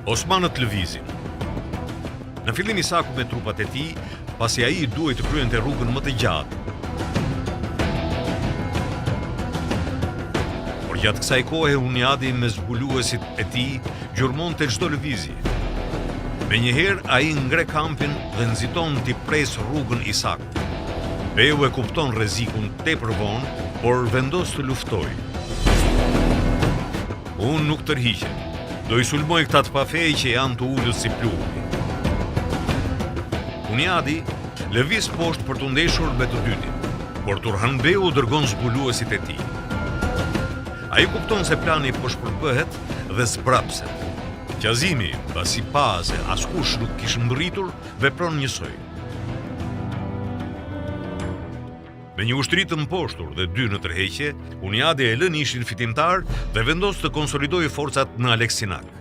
Osmanët lëvizin. Në fillim Isaku me trupat e tij, pasi ai duhej të kryente rrugën më të gjatë. Por gjatë kësaj kohe Huniadi me zbuluesit e tij gjurmonte çdo lëvizje. Menjëherë ai ngre kampin dhe nxiton t'i presë rrugën Isakut. Beu e kupton rrezikun tepër vonë, por vendos të luftojë. Unë nuk tërhiqem. Do I sulmoj këta të pafej që janë të ullës si pluhuri. Huniadi lëviz poshtë për të ndeshur me të dytin, por Turhanbeu dërgon zbuluesit e tij. Ai kupton se plani po shpërbëhet dhe zbrapset. Qazimi, pasi pa se askush nuk kishte mbërritur, vepron njësoj. Me një ushtri të mposhtur dhe 2 në tërheqje, Huniadi e lën ishin fitimtar dhe vendos të konsolidojë forcat në Aleksinak.